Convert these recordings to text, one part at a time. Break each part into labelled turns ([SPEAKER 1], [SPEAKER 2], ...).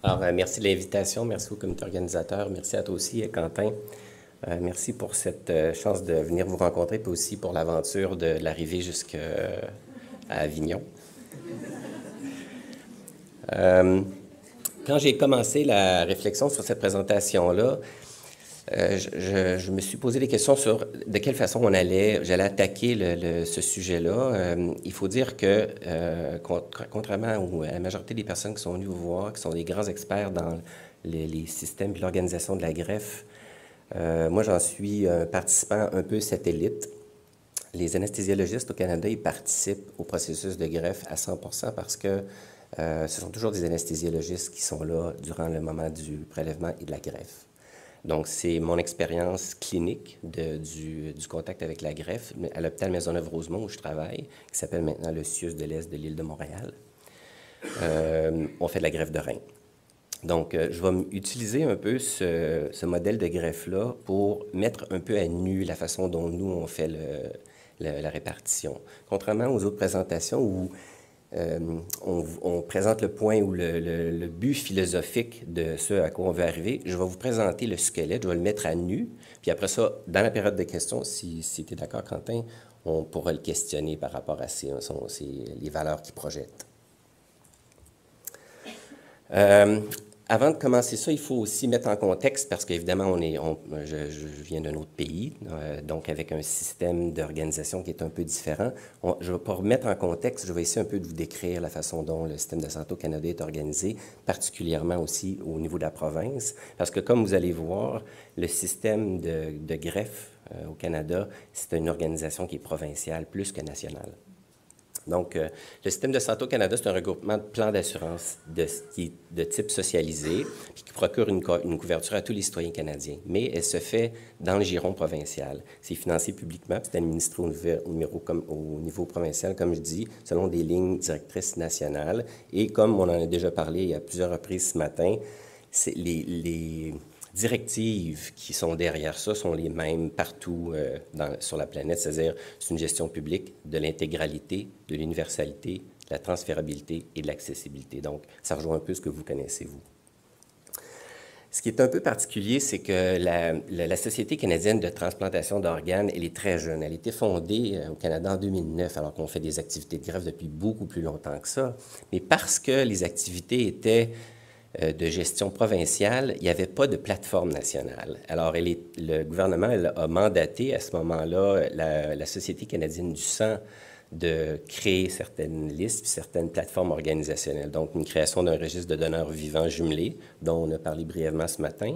[SPEAKER 1] Alors, merci de l'invitation, merci au comité organisateur, merci à toi aussi, Quentin. Merci pour cette chance de venir vous rencontrer, puis aussi pour l'aventure de l'arrivée jusqu'à Avignon. Quand j'ai commencé la réflexion sur cette présentation-là, je me suis posé des questions sur de quelle façon j'allais attaquer ce sujet-là. Il faut dire que, contrairement à la majorité des personnes qui sont venues vous voir, qui sont des grands experts dans les systèmes et l'organisation de la greffe, moi, j'en suis un participant un peu satellite. Les anesthésiologistes au Canada, ils participent au processus de greffe à 100% parce que ce sont toujours des anesthésiologistes qui sont là durant le moment du prélèvement et de la greffe. Donc, c'est mon expérience clinique du contact avec la greffe à l'hôpital Maisonneuve-Rosemont où je travaille, qui s'appelle maintenant le CIUS de l'Est de l'île de Montréal. On fait de la greffe de rein. Donc, je vais utiliser un peu ce modèle de greffe-là pour mettre un peu à nu la façon dont nous, on fait la répartition. Contrairement aux autres présentations où on présente le point ou le but philosophique de ce à quoi on veut arriver, je vais vous présenter le squelette, je vais le mettre à nu, puis après ça, dans la période de questions, si tu es d'accord, Quentin, on pourra le questionner par rapport à les valeurs qu'il projette. Avant de commencer ça, il faut aussi mettre en contexte, parce qu'évidemment, je viens d'un autre pays, donc avec un système d'organisation qui est un peu différent. Je vais pas remettre en contexte, je vais essayer un peu de vous décrire la façon dont le système de santé au Canada est organisé, particulièrement aussi au niveau de la province, parce que comme vous allez voir, le système de greffe au Canada, c'est une organisation qui est provinciale plus que nationale. Donc, le système de santé au Canada, c'est un regroupement de plans d'assurance de type socialisé, puis qui procure une couverture à tous les citoyens canadiens. Mais elle se fait dans le giron provincial. C'est financé publiquement, puis c'est administré au niveau provincial, comme je dis, selon des lignes directrices nationales. Et comme on en a déjà parlé à plusieurs reprises ce matin, les directives qui sont derrière ça sont les mêmes partout sur la planète, c'est-à-dire c'est une gestion publique de l'intégralité, de l'universalité, de la transférabilité et de l'accessibilité. Donc, ça rejoint un peu ce que vous connaissez, vous. Ce qui est un peu particulier, c'est que la Société canadienne de transplantation d'organes, elle est très jeune. Elle a été fondée au Canada en 2009, alors qu'on fait des activités de greffe depuis beaucoup plus longtemps que ça. Mais parce que les activités étaient de gestion provinciale, il n'y avait pas de plateforme nationale. Alors, le gouvernement a mandaté à ce moment-là la Société canadienne du sang de créer certaines listes, certaines plateformes organisationnelles. Donc, une création d'un registre de donneurs vivants jumelés, dont on a parlé brièvement ce matin.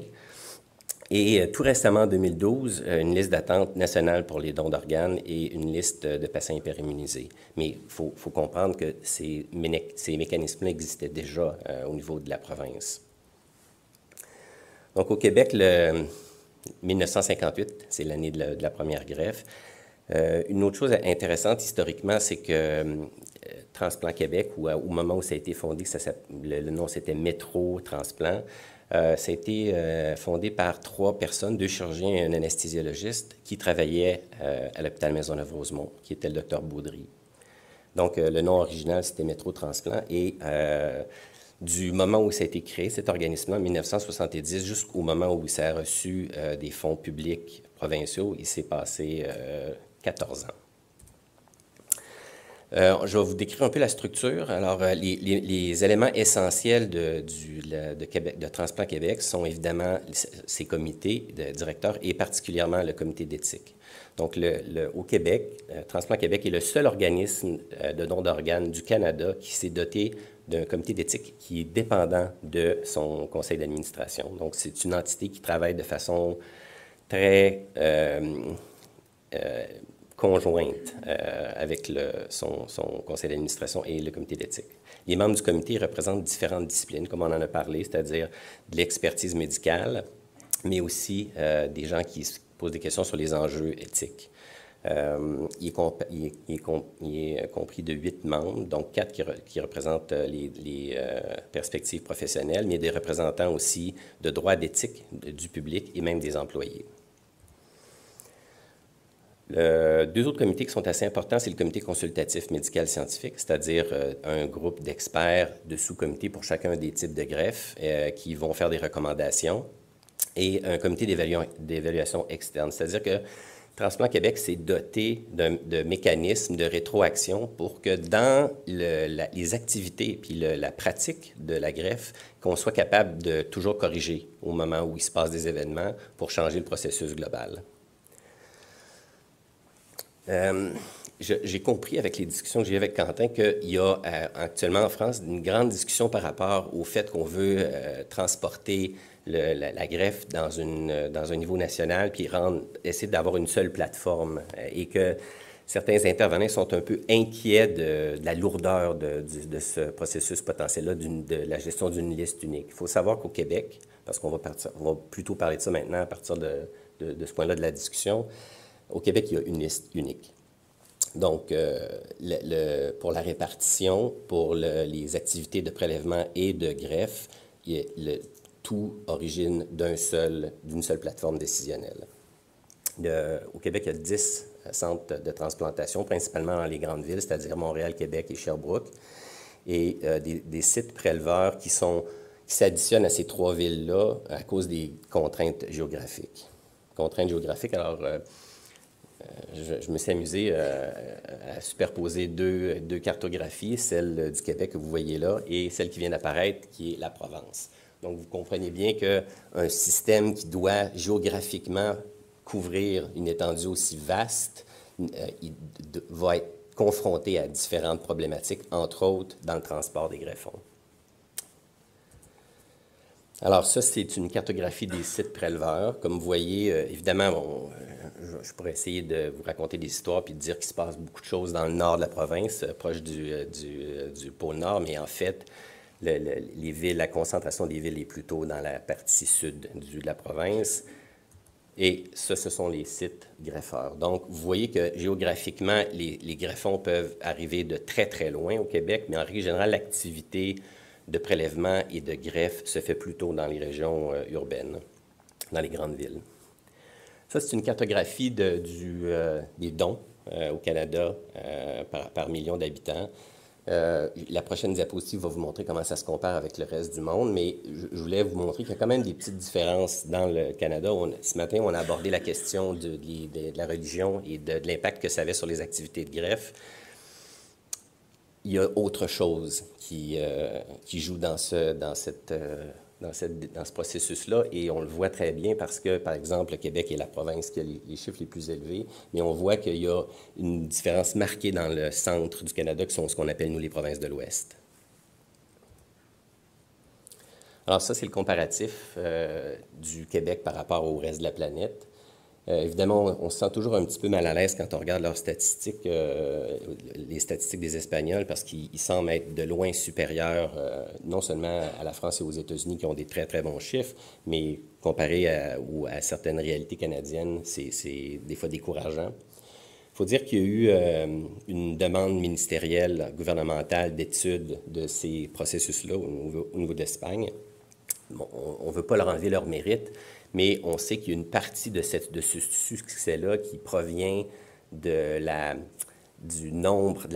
[SPEAKER 1] Et tout récemment, en 2012, une liste d'attente nationale pour les dons d'organes et une liste de patients hyperimmunisés. Mais il faut comprendre que ces mécanismes-là existaient déjà au niveau de la province. Donc, au Québec, 1958, c'est l'année de la première greffe. Une autre chose intéressante historiquement, c'est que Transplant Québec, au moment où ça a été fondé, le nom c'était Métro Transplant, ça a été fondé par 3 personnes, 2 chirurgiens et un anesthésiologiste qui travaillaient à l'hôpital Maisonneuve-Rosemont, qui était le docteur Baudry. Donc, le nom original, c'était Métro Transplant. Et du moment où ça a été créé, cet organisme-là, en 1970, jusqu'au moment où ça a reçu des fonds publics provinciaux, il s'est passé 14 ans. Je vais vous décrire un peu la structure. Alors, les éléments essentiels de Transplant Québec sont évidemment ces comités de directeurs et particulièrement le comité d'éthique. Donc, au Québec, Transplant Québec est le seul organisme de don d'organes du Canada qui s'est doté d'un comité d'éthique qui est dépendant de son conseil d'administration. Donc, c'est une entité qui travaille de façon très conjointe avec son conseil d'administration et le comité d'éthique. Les membres du comité représentent différentes disciplines, comme on en a parlé, c'est-à-dire de l'expertise médicale, mais aussi des gens qui se posent des questions sur les enjeux éthiques. Il est compris de 8 membres, donc 4 qui représentent les perspectives professionnelles, mais des représentants aussi de droit d'éthique du public et même des employés. Deux autres comités qui sont assez importants, c'est le comité consultatif médical scientifique, c'est-à-dire un groupe d'experts de sous-comités pour chacun des types de greffes qui vont faire des recommandations, et un comité d'évaluation externe, c'est-à-dire que Transplant Québec s'est doté de mécanismes de rétroaction pour que dans les activités puis la pratique de la greffe, qu'on soit capable de toujours corriger au moment où il se passe des événements pour changer le processus global. J'ai compris avec les discussions que j'ai eues avec Quentin qu'il y a actuellement en France une grande discussion par rapport au fait qu'on veut transporter la greffe dans un niveau national, puis essayer d'avoir une seule plateforme, et que certains intervenants sont un peu inquiets de la lourdeur de ce processus potentiel-là, de la gestion d'une liste unique. Il faut savoir qu'au Québec, parce qu'on va plutôt parler de ça maintenant à partir de ce point-là de la discussion, au Québec, il y a une liste unique. Donc, pour la répartition, pour les activités de prélèvement et de greffe, tout origine d'une seule plateforme décisionnelle. Au Québec, il y a 10 centres de transplantation, principalement dans les grandes villes, c'est-à-dire Montréal, Québec et Sherbrooke, et des sites préleveurs qui s'additionnent à ces trois villes-là à cause des contraintes géographiques. Contraintes géographiques, alors, je me suis amusé à superposer deux cartographies, celle du Québec que vous voyez là et celle qui vient d'apparaître, qui est la Provence. Donc, vous comprenez bien qu'un système qui doit géographiquement couvrir une étendue aussi vaste, il va être confronté à différentes problématiques, entre autres dans le transport des greffons. Alors ça, c'est une cartographie des sites préleveurs. Comme vous voyez, évidemment, je pourrais essayer de vous raconter des histoires puis de dire qu'il se passe beaucoup de choses dans le nord de la province, proche du pôle Nord, mais en fait, les villes, la concentration des villes est plutôt dans la partie sud de la province. Et ça, ce sont les sites greffeurs. Donc, vous voyez que géographiquement, les greffons peuvent arriver de très, très loin au Québec, mais en règle générale, l'activité de prélèvement et de greffe se fait plutôt dans les régions urbaines, dans les grandes villes. Ça, c'est une cartographie des dons au Canada par million d'habitants. La prochaine diapositive va vous montrer comment ça se compare avec le reste du monde, mais je voulais vous montrer qu'il y a quand même des petites différences dans le Canada. Ce matin, on a abordé la question de la religion et de l'impact que ça avait sur les activités de greffe. Il y a autre chose qui joue dans ce processus-là, et on le voit très bien parce que, par exemple, le Québec est la province qui a les chiffres les plus élevés, mais on voit qu'il y a une différence marquée dans le centre du Canada, qui sont ce qu'on appelle, nous, les provinces de l'Ouest. Alors ça, c'est le comparatif du Québec par rapport au reste de la planète. Évidemment, on se sent toujours un petit peu mal à l'aise quand on regarde leurs statistiques, les statistiques des Espagnols, parce qu'ils semblent être de loin supérieurs, non seulement à la France et aux États-Unis, qui ont des très, très bons chiffres, mais comparé à certaines réalités canadiennes, c'est des fois décourageant. Il faut dire qu'il y a eu une demande ministérielle, gouvernementale, d'études de ces processus-là au niveau d'Espagne. Bon, on ne veut pas leur enlever leur mérite, mais on sait qu'il y a une partie de ce succès-là qui provient de la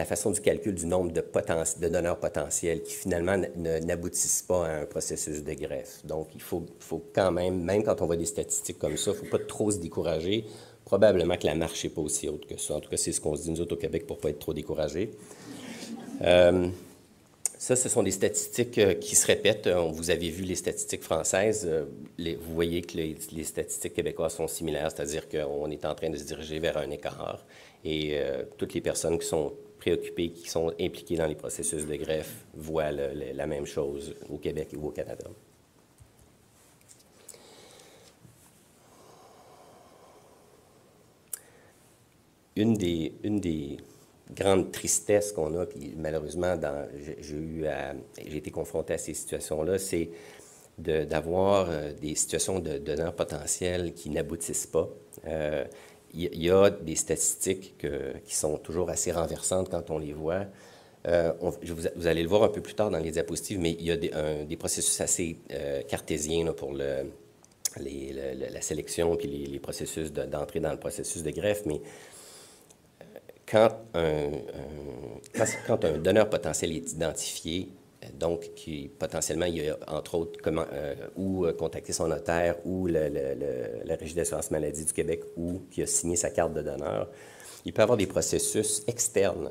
[SPEAKER 1] façon du calcul du nombre de donneurs potentiels qui finalement n'aboutissent pas à un processus de greffe. Donc, il faut quand même quand on voit des statistiques comme ça, il ne faut pas trop se décourager. Probablement que la marche n'est pas aussi haute que ça. En tout cas, c'est ce qu'on se dit nous autres au Québec pour ne pas être trop découragés. Ça, ce sont des statistiques qui se répètent. Vous avez vu les statistiques françaises. Vous voyez que les statistiques québécoises sont similaires, c'est-à-dire qu'on est en train de se diriger vers un écart. Et toutes les personnes qui sont préoccupées, qui sont impliquées dans les processus de greffe, voient la même chose au Québec ou au Canada. Une des grande tristesse qu'on a, puis malheureusement, j'ai été confronté à ces situations-là, c'est d'avoir des situations de donneurs potentiels qui n'aboutissent pas. Il y a des statistiques qui sont toujours assez renversantes quand on les voit. Vous allez le voir un peu plus tard dans les diapositives, mais il y a des processus assez cartésiens là, pour la sélection puis les processus d'entrée dans le processus de greffe, mais
[SPEAKER 2] quand un donneur potentiel est identifié, donc qui potentiellement, il y a entre autres contacté son notaire ou la Régie d'assurance maladie du Québec ou qui a signé sa carte de donneur, il peut y avoir des processus externes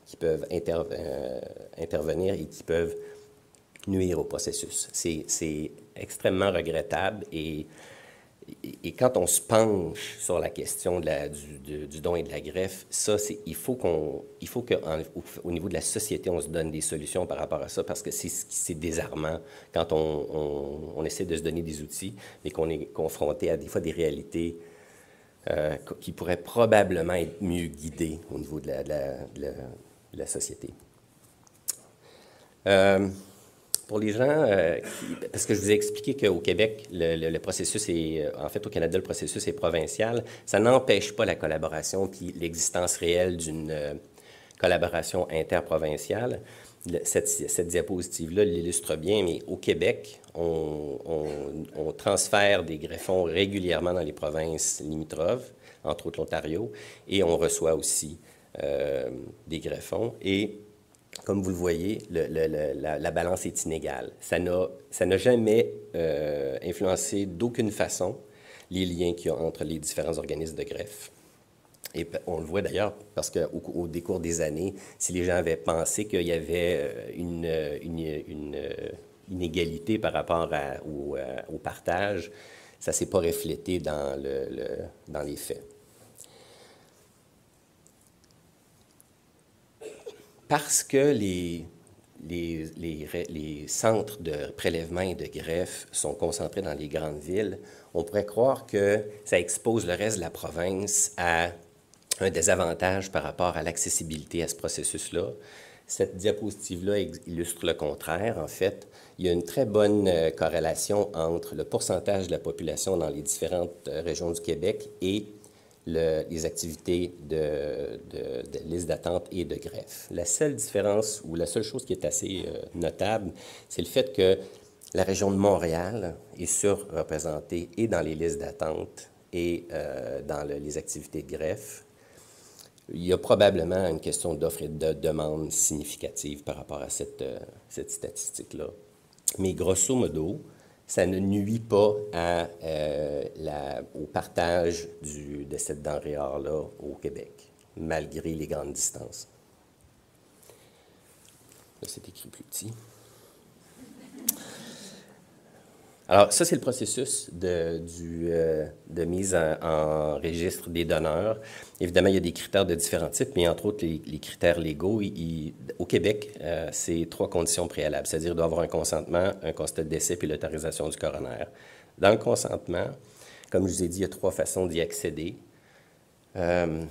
[SPEAKER 2] qui peuvent intervenir et qui peuvent nuire au processus. C'est extrêmement regrettable et quand on se penche sur la question du don et de la greffe, il faut qu'au niveau de la société, on se donne des solutions par rapport à ça parce que c'est désarmant quand on essaie de se donner des outils, mais qu'on est confronté à des fois des réalités qui pourraient probablement être mieux guidées au niveau de la société. Pour les gens, parce que je vous ai expliqué qu'au Québec, le processus en fait, au Canada, le processus est provincial, ça n'empêche pas la collaboration puis l'existence réelle d'une collaboration interprovinciale. Cette diapositive-là l'illustre bien, mais au Québec, on transfère des greffons régulièrement dans les provinces limitrophes, entre autres l'Ontario, et on reçoit aussi des greffons. Et comme vous le voyez, la balance est inégale. Ça n'a jamais influencé d'aucune façon les liens qu'il y a entre les différents organismes de greffe. Et on le voit d'ailleurs parce qu'au décours des années, si les gens avaient pensé qu'il y avait une inégalité par rapport au partage, ça ne s'est pas reflété dans les faits. Parce que les centres de prélèvement et de greffe sont concentrés dans les grandes villes, on pourrait croire que ça expose le reste de la province à un désavantage par rapport à l'accessibilité à ce processus-là. Cette diapositive-là illustre le contraire. En fait, il y a une très bonne corrélation entre le pourcentage de la population dans les différentes régions du Québec et les activités de liste d'attente et de greffe. La seule différence ou la seule chose qui est assez notable, c'est le fait que la région de Montréal est surreprésentée et dans les listes d'attente et dans les activités de greffe. Il y a probablement une question d'offre et de demande significative par rapport à cette statistique-là. Mais grosso modo, ça ne nuit pas au partage de cette denrée rare-là au Québec, malgré les grandes distances. Là, c'est écrit plus petit. Alors, ça, c'est le processus de mise en registre des donneurs. Évidemment, il y a des critères de différents types, mais entre autres, les critères légaux. Au Québec, c'est 3 conditions préalables, c'est-à-dire il doit y avoir un consentement, un constat de décès, puis l'autorisation du coroner. Dans le consentement, comme je vous ai dit, il y a 3 façons d'y accéder. Je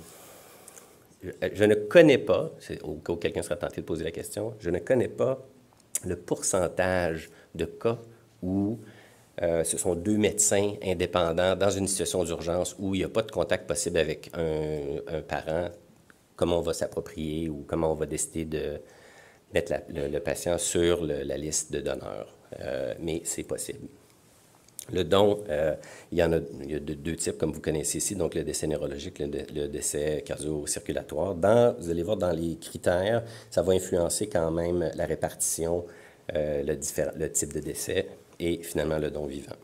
[SPEAKER 2] ne connais pas, au cas où quelqu'un sera tenté de poser la question, je ne connais pas le pourcentage de cas où ce sont 2 médecins indépendants dans une situation d'urgence où il n'y a pas de contact possible avec un parent, comment on va s'approprier ou comment on va décider de mettre le patient sur la liste de donneurs. Mais c'est possible. Le don, il y a 2 types, comme vous connaissez ici, donc le décès neurologique, le décès cardio-circulatoire. Vous allez voir dans les critères, ça va influencer quand même la répartition, le type de décès et finalement le don vivant.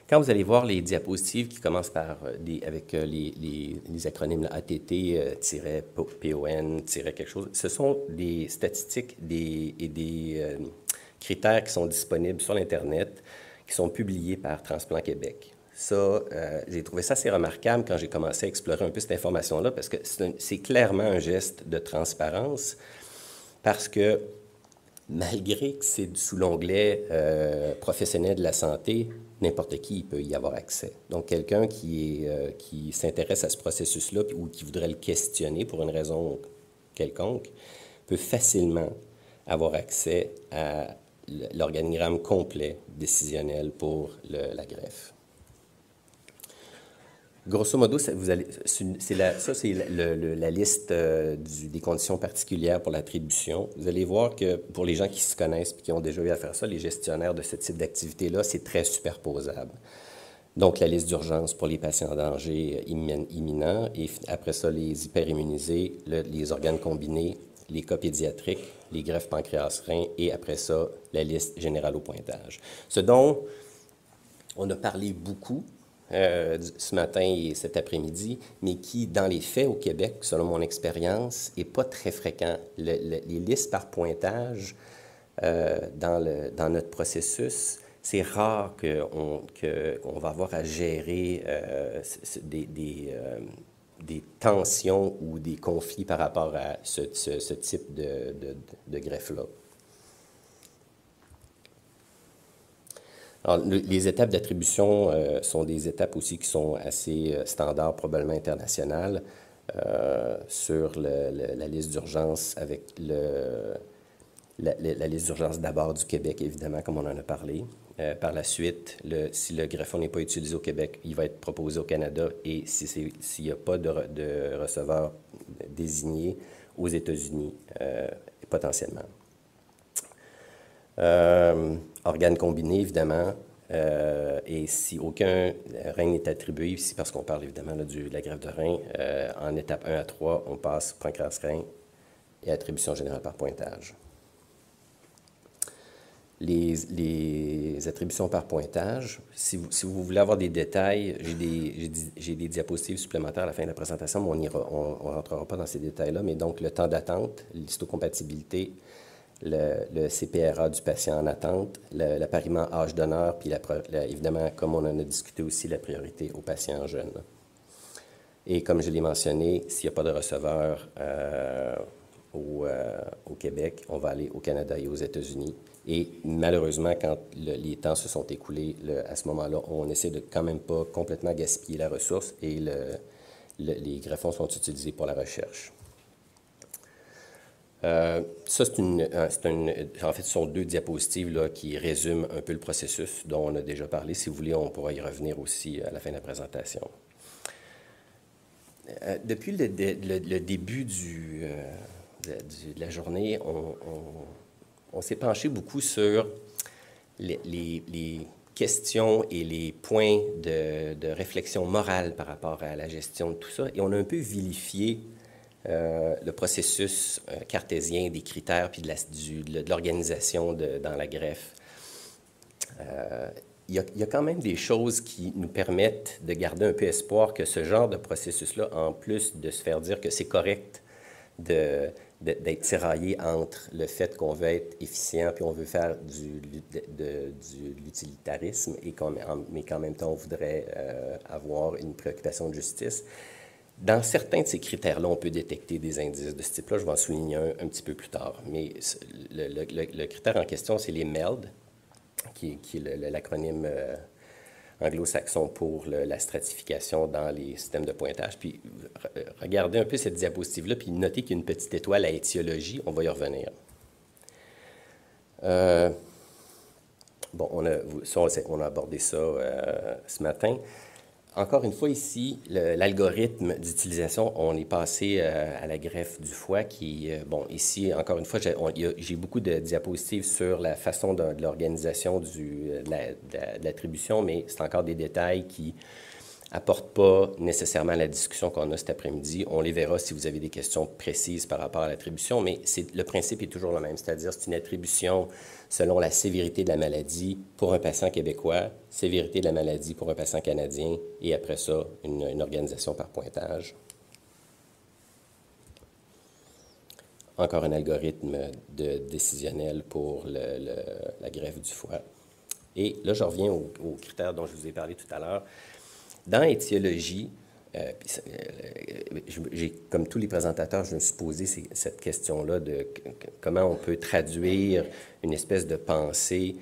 [SPEAKER 2] Quand vous allez voir les diapositives qui commencent avec les acronymes ATT-PON, quelque chose, ce sont des statistiques et des critères qui sont disponibles sur l'Internet, qui sont publiés par Transplant Québec. Ça, j'ai trouvé ça assez remarquable quand j'ai commencé à explorer un peu cette information-là, parce que c'est clairement un geste de transparence, parce que malgré que c'est sous l'onglet professionnel de la santé, n'importe qui peut y avoir accès. Donc, quelqu'un qui s'intéresse à ce processus-là ou qui voudrait le questionner pour une raison quelconque peut facilement avoir accès à l'organigramme complet décisionnel pour la greffe. Grosso modo, c'est la liste des conditions particulières pour l'attribution. Vous allez voir que pour les gens qui se connaissent et qui ont déjà eu à faire ça, les gestionnaires de ce type d'activité-là, c'est très superposable.
[SPEAKER 1] Donc, la liste d'urgence pour les patients en danger imminent, et après ça, les hyperimmunisés, les organes combinés, les cas pédiatriques, les greffes pancréas-rein, et après ça, la liste générale au pointage. Ce dont on a parlé beaucoup ce matin et cet après-midi, mais qui, dans les faits au Québec, selon mon expérience, n'est pas très fréquent. Les listes par pointage dans notre processus, c'est rare qu'on va avoir à gérer des tensions ou des conflits par rapport à ce type de greffe-là. Alors, les étapes d'attribution sont des étapes aussi qui sont assez standards, probablement internationales, sur la liste d'urgence avec la liste d'urgence d'abord du Québec, évidemment, comme on en a parlé. Par la suite, si le greffon n'est pas utilisé au Québec, il va être proposé au Canada, et s'il n'y a pas de receveur désigné, aux États-Unis, potentiellement. Organes combinés, évidemment, et si aucun rein n'est attribué, ici parce qu'on parle évidemment là, de la greffe de rein, en étape 1 à 3, on passe pancréas-rein et attribution générale par pointage. Les attributions par pointage, si vous voulez avoir des détails, j'ai des diapositives supplémentaires à la fin de la présentation, mais on ne rentrera pas dans ces détails-là, mais donc le temps d'attente, l'histocompatibilité, le CPRA du patient en attente, l'appariement âge d'honneur, puis évidemment, comme on en a discuté aussi, la priorité aux patients jeunes. Et comme je l'ai mentionné, s'il n'y a pas de receveur au Québec, on va aller au Canada et aux États-Unis. Et malheureusement, quand les temps se sont écoulés, à ce moment-là, on essaie de quand même pas complètement gaspiller la ressource, et les greffons sont utilisés pour la recherche. Ça, en fait, ce sont 2 diapositives là, qui résument un peu le processus dont on a déjà parlé. Si vous voulez, on pourra y revenir aussi à la fin de la présentation. Depuis le début de la journée, on s'est penché beaucoup sur les questions et les points de réflexion morale par rapport à la gestion de tout ça, et on a un peu vilifié le processus cartésien des critères puis de l'organisation dans la greffe. Il y a quand même des choses qui nous permettent de garder un peu espoir que ce genre de processus-là, en plus de se faire dire que c'est correct d'être tiraillé entre le fait qu'on veut être efficient puis on veut faire de l'utilitarisme, mais qu'en même temps, on voudrait avoir une préoccupation de justice. Dans certains de ces critères-là, on peut détecter des indices de ce type-là. Je vais en souligner un petit peu plus tard. Mais le critère en question, c'est les MELD, qui est l'acronyme anglo-saxon pour la stratification dans les systèmes de pointage. Puis regardez un peu cette diapositive-là, puis notez qu'il y a une petite étoile à étiologie. On va y revenir. Bon, on a abordé ça ce matin. Encore une fois, ici, l'algorithme d'utilisation, on est passé à la greffe du foie qui, bon, ici, encore une fois, j'ai beaucoup de diapositives sur la façon de l'organisation de l'attribution, mais c'est encore des détails qui n'apportent pas nécessairement la discussion qu'on a cet après-midi. On les verra si vous avez des questions précises par rapport à l'attribution, mais le principe est toujours le même, c'est-à-dire c'est une attribution selon la sévérité de la maladie pour un patient québécois, sévérité de la maladie pour un patient canadien, et après ça, une organisation par pointage. Encore un algorithme décisionnel pour la greffe du foie. Et là, je reviens aux critères dont je vous ai parlé tout à l'heure. Dans étiologie, comme tous les présentateurs, je me suis posé cette question-là de comment on peut traduire une espèce de pensée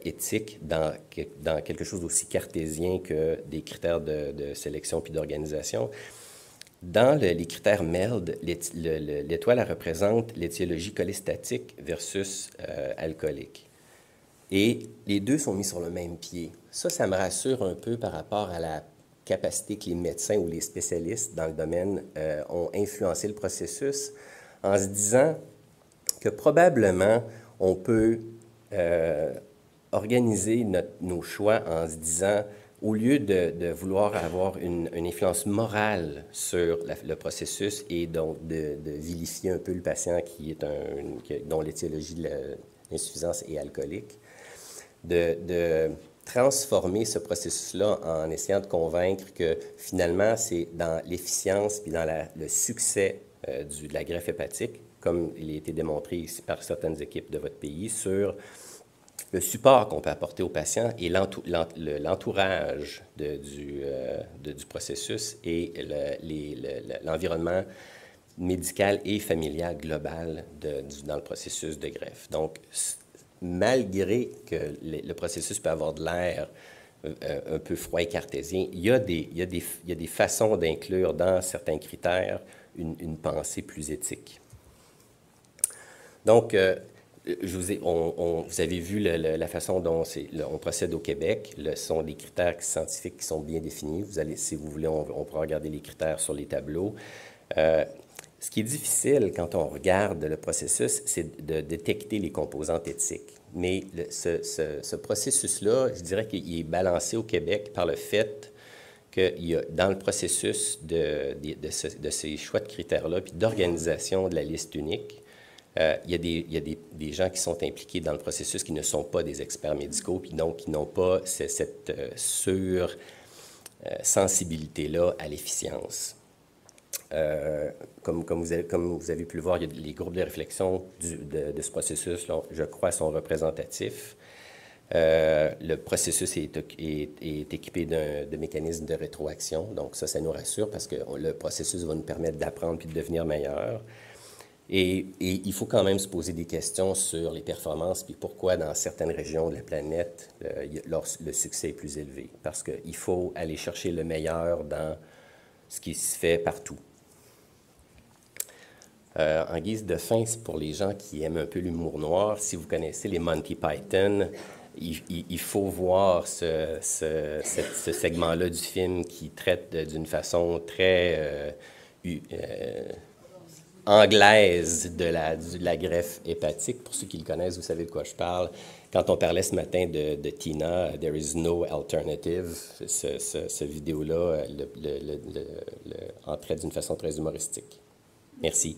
[SPEAKER 1] éthique dans quelque chose d'aussi cartésien que des critères de sélection puis d'organisation. Dans les critères MELD, l'étoile représente l'étiologie cholestatique versus alcoolique. Et les deux sont mis sur le même pied. Ça me rassure un peu par rapport à la capacité que les médecins ou les spécialistes dans le domaine ont influencé le processus en se disant que probablement on peut organiser nos choix en se disant au lieu de vouloir avoir une influence morale sur le processus et donc de vilifier un peu le patient dont l'étiologie de l'insuffisance est alcoolique, de transformer ce processus-là en essayant de convaincre que finalement, c'est dans l'efficience puis dans le succès de la greffe hépatique, comme il a été démontré ici par certaines équipes de votre pays, sur le support qu'on peut apporter aux patients et l'entourage du processus et l'environnement médical et familial global dans le processus de greffe. Donc, malgré que le processus peut avoir de l'air un peu froid et cartésien, il y a des façons d'inclure dans certains critères une pensée plus éthique. Donc, vous avez vu la façon dont on procède au Québec. Ce sont des critères scientifiques qui sont bien définis. Si vous voulez, on pourra regarder les critères sur les tableaux. Ce qui est difficile quand on regarde le processus, c'est de détecter les composantes éthiques. Mais ce processus-là, je dirais qu'il est balancé au Québec par le fait qu'il y a, dans le processus de ces choix de critères-là, puis d'organisation de la liste unique, il y a des gens qui sont impliqués dans le processus qui ne sont pas des experts médicaux, puis donc qui n'ont pas cette sensibilité-là à l'efficience. Comme vous avez pu le voir, les groupes de réflexion de ce processus, là, je crois, sont représentatifs. Le processus est équipé de mécanismes de rétroaction, donc ça nous rassure parce que le processus va nous permettre d'apprendre puis de devenir meilleur. Et il faut quand même se poser des questions sur les performances puis pourquoi dans certaines régions de la planète, le succès est plus élevé. Parce qu'il faut aller chercher le meilleur dans ce qui se fait partout. En guise de fin, c'est pour les gens qui aiment un peu l'humour noir. Si vous connaissez les Monty Python, il faut voir ce segment-là du film qui traite d'une façon très anglaise de la greffe hépatique. Pour ceux qui le connaissent, vous savez de quoi je parle. Quand on parlait ce matin de Tina, « There is no alternative », ce vidéo-là en traite d'une façon très humoristique. Merci.